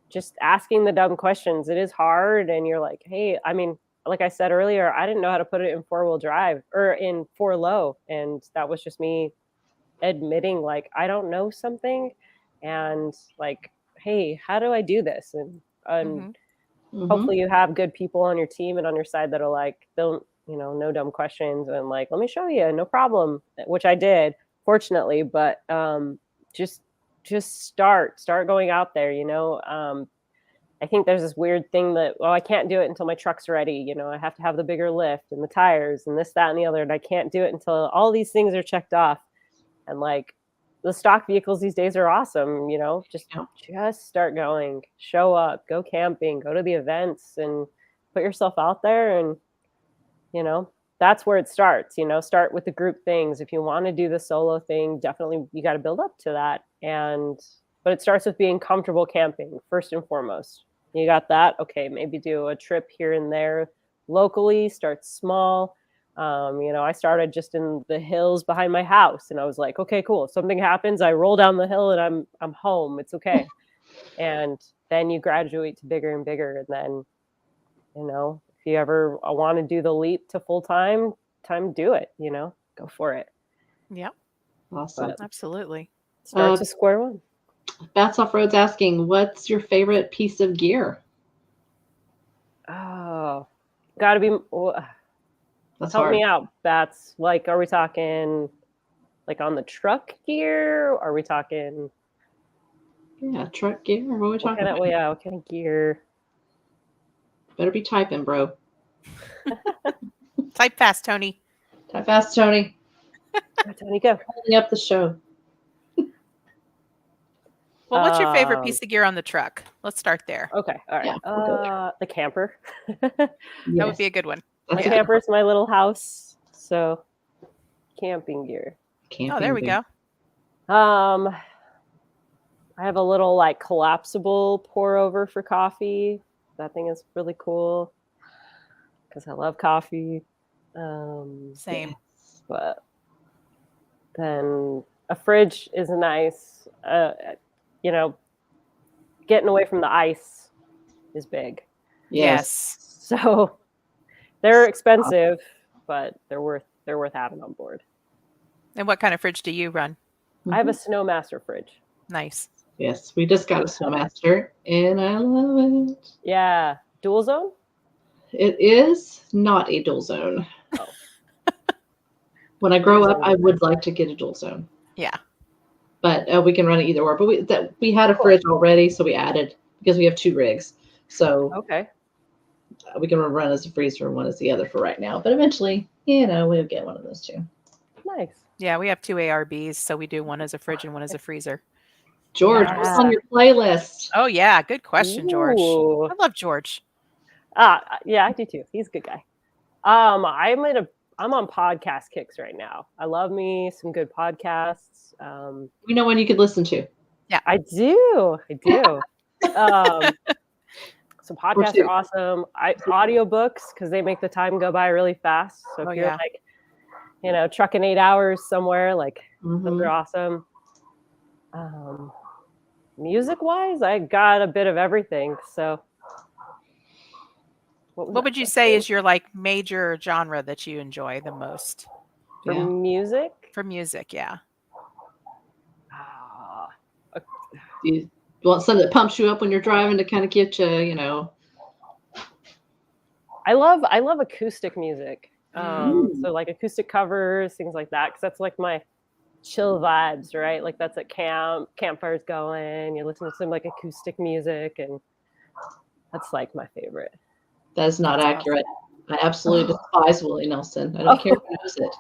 just asking the dumb questions. It is hard, and you're like, hey, I mean, like I said earlier, I didn't know how to put it in 4-wheel drive or in 4-low, and that was just me admitting I don't know something, and hey, how do I do this? And hopefully you have good people on your team and on your side that are don't, no dumb questions, and let me show you, no problem, which I did, fortunately. But just start going out there. I think there's this weird thing that, I can't do it until my truck's ready. I have to have the bigger lift and the tires and this, that, and the other, and I can't do it until all these things are checked off. And the stock vehicles these days are awesome. Just start going, show up, go camping, go to the events, and put yourself out there. And that's where it starts. Start with the group things. If you want to do the solo thing, definitely you got to build up to that. But it starts with being comfortable camping first and foremost. You got that? Okay, maybe do a trip here and there locally. Start small. I started just in the hills behind my house, and I was like, okay, cool. If something happens, I roll down the hill and I'm home. It's okay. And then you graduate to bigger and bigger. And then, if you ever want to do the leap to full time, do it, go for it. Yep. Awesome. Absolutely. Start to square one. Bats Off Road's asking, what's your favorite piece of gear? Oh, gotta be. That's help hard. me out, Bats. Are we talking on the truck gear? Are we talking? Yeah, truck gear. What are we talking about? Yeah, what kind of gear? Better be typing, bro. Type fast, Tony. Type fast, Tony. Tony, go. Holding up the show. Well, what's your favorite piece of gear on the truck? Let's start there. Okay, all right. Yeah, we'll go there. The camper. That would be a good one. My camper's my little house, so camping gear. Oh, there we go. I have a little collapsible pour over for coffee. That thing is really cool because I love coffee. Same. But then a fridge is nice. Getting away from the ice is big. Yes. So they're expensive, but they're worth having on board. And what kind of fridge do you run? I have a Snowmaster fridge. Nice. Yes, we just got a Snowmaster, and I love it. Yeah. Dual zone? It is not a dual zone. Oh. When I grow up, I would like to get a dual zone. Yeah. But we can run it either or. But we had a fridge already, so we added, because we have 2 rigs. So okay, we can run as a freezer and one as the other for right now. But eventually, we'll get one of those too. Nice. Yeah, we have 2 ARBs, so we do one as a fridge and one as a freezer. George, what's on your playlist? Oh yeah, good question, George. Ooh. I love George. Yeah, I do too. He's a good guy. I'm on podcast kicks right now. I love me some good podcasts. We know one you could listen to. Yeah, I do. So podcasts are awesome. Audiobooks, because they make the time go by really fast. So if you're like, you know, trucking 8 hours somewhere, like those are awesome. Music wise, I got a bit of everything. So what would you say is your like major genre that you enjoy the most? For music? For music, yeah. Do you want something that pumps you up when you're driving to kind of get you, you know? I love acoustic music. So like acoustic covers, things like that, because that's like my chill vibes, right? Like that's at campfires going, you're listening to some like acoustic music, and that's like my favorite. That is not accurate. Awesome. I absolutely despise Willie Nelson. I don't care who knows it.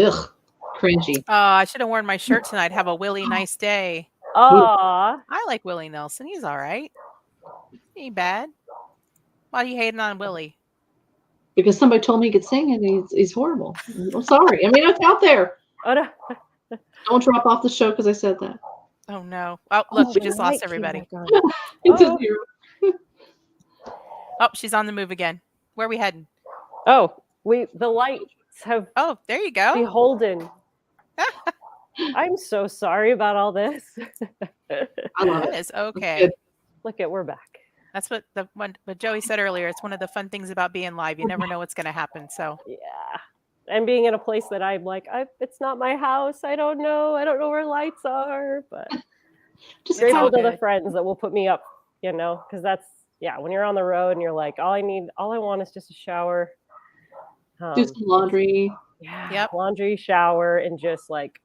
Ugh, cringy. Oh, I should have worn my shirt tonight. Have a Willie nice day. Aw. I like Willie Nelson. He's all right. He ain't bad. Why are you hating on Willie? Because somebody told me he could sing and he's horrible. I'm sorry. I mean, it's out there. Oh, no. Don't drop off the show because I said that. Oh, no. Oh, look, we just lost everybody. Oh, she's on the move again. Where are we heading? Oh, the lights have. Oh, there you go. Beholden. I'm so sorry about all this. I love it. Is okay. Look we're back. That's what Joey said earlier. It's one of the fun things about being live. You never know what's going to happen. So yeah, and being in a place that I'm like, it's not my house. I don't know where lights are, but just grateful to the friends that will put me up. You know, because that's when you're on the road and you're like, all I want is just a shower, do some laundry. Laundry, shower, and just like.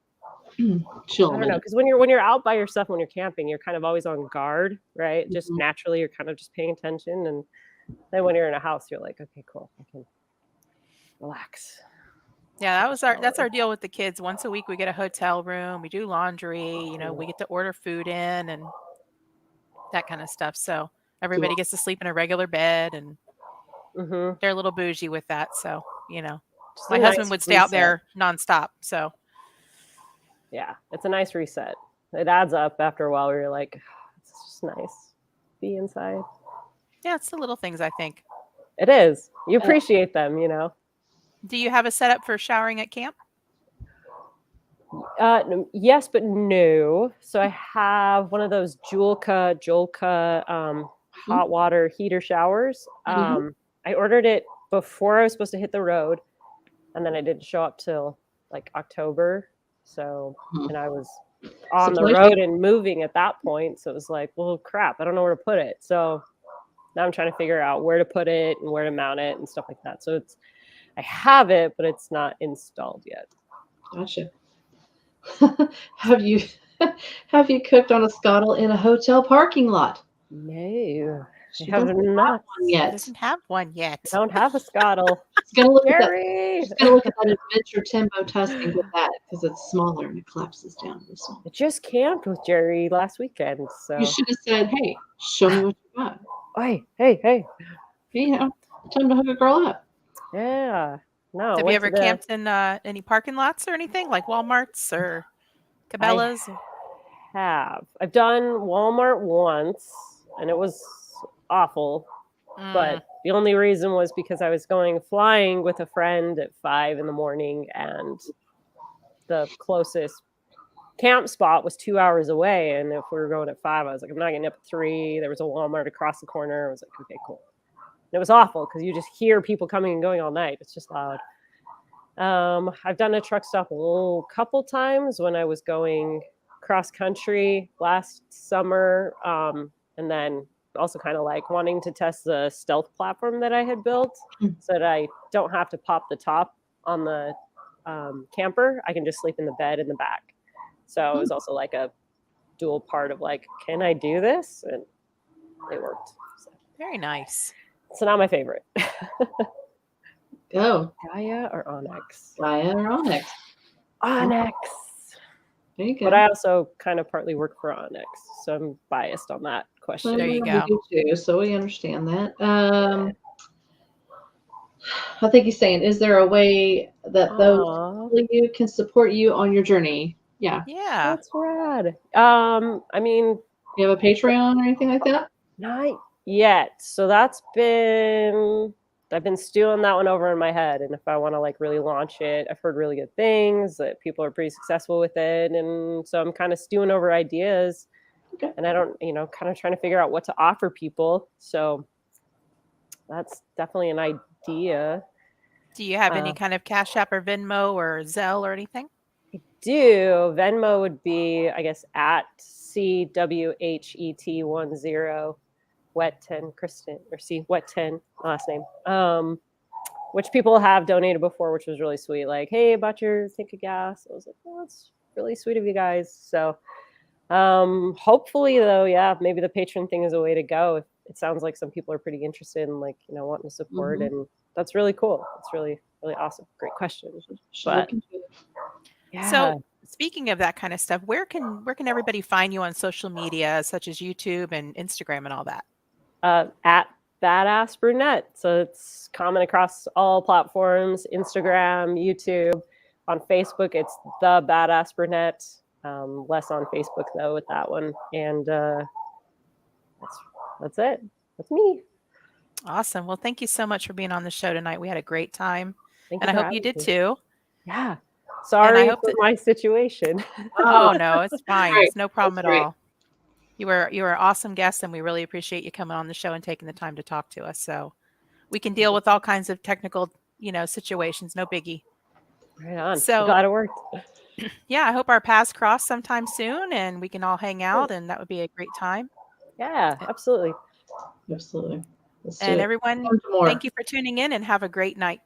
Chill. I don't know, because when you're out by yourself, when you're camping, you're kind of always on guard, right? Just naturally, you're kind of just paying attention, and then when you're in a house, you're like, okay, cool, I can relax. Yeah, that's our deal with the kids. Once a week, we get a hotel room, we do laundry, you know, we get to order food in and that kind of stuff. So everybody gets to sleep in a regular bed, and they're a little bougie with that. So you know, my husband would stay out there nonstop. So. Yeah, it's a nice reset. It adds up after a while where you're like, it's just nice. Be inside. Yeah, it's the little things, I think. It is. You appreciate them, you know. Do you have a setup for showering at camp? Yes, but no. So I have one of those Julka hot water heater showers. I ordered it before I was supposed to hit the road, and then I didn't show up till like October. So, and I was on the road and moving at that point. So it was like, well, crap, I don't know where to put it. So now I'm trying to figure out where to put it and where to mount it and stuff like that. So I have it, but it's not installed yet. Gotcha. Have you cooked on a scuttle in a hotel parking lot? No. She doesn't have one yet. Doesn't have one yet. I don't have a scuttle. She's gonna look at that Adventure Timbo Tuscan with that because it's smaller and it collapses down this one. I just camped with Jerry last weekend, so you should have said, "Hey, show me what you got." Hey. You know, time to hook a girl up. Yeah. No. Have you ever camped in any parking lots or anything like Walmarts or Cabela's? I've done Walmart once, and it was awful, but the only reason was because I was going flying with a friend at 5 a.m, and the closest camp spot was 2 hours away, and if we were going at 5, I was like, I'm not getting up at 3. There was a Walmart across the corner. I was like, okay, cool. And it was awful because you just hear people coming and going all night. It's just loud. I've done a truck stop a couple times when I was going cross country last summer, and then also kind of like wanting to test the stealth platform that I had built so that I don't have to pop the top on the camper. I can just sleep in the bed in the back. So it was also like a dual part of like, can I do this? And it worked. So. Very nice. So now my favorite. Go. Gaia or Onyx? Gaia or Onyx? Onyx. There you go. But I also kind of partly work for Onyx, so I'm biased on that question. There you go. We do too, so we understand that. I think he's saying, is there a way that those you can support you on your journey? Yeah. Yeah. That's rad. I mean, you have a Patreon or anything like that? Not yet. So that's been I've been stewing that one over in my head. And if I want to like really launch it, I've heard really good things that people are pretty successful with it. And so I'm kind of stewing over ideas. Okay. And I don't, kind of trying to figure out what to offer people. So that's definitely an idea. Do you have any kind of Cash App or Venmo or Zelle or anything? I do. Venmo would be, I guess, at CWHET10 Whetten, Cristin, or C Whetten, last name. Which people have donated before, which was really sweet. Like, hey, bought your tank of gas. I was like, well, that's really sweet of you guys. So hopefully though, yeah, maybe the patron thing is a way to go. It sounds like some people are pretty interested in like, wanting to support, and that's really cool. It's really, really awesome. Great question. But yeah. So speaking of that kind of stuff, where can everybody find you on social media, such as YouTube and Instagram and all that? At Badass Brunette. So it's common across all platforms, Instagram, YouTube. On Facebook, it's the Badass Brunette. Less on Facebook though with that one. And that's it. That's me. Awesome. Well, thank you so much for being on the show tonight. We had a great time. Thank and you I hope you did too. Yeah. Sorry hope for my situation. Oh no, it's fine. Right. It's no problem That's at great. all. You were an awesome guest, and we really appreciate you coming on the show and taking the time to talk to us. So we can deal with all kinds of technical, situations. No biggie. Right on. So glad it worked. Yeah, I hope our paths cross sometime soon and we can all hang out, and that would be a great time. Yeah, absolutely. Absolutely. Let's do And it. everyone, Come to more. thank you for tuning in and have a great night.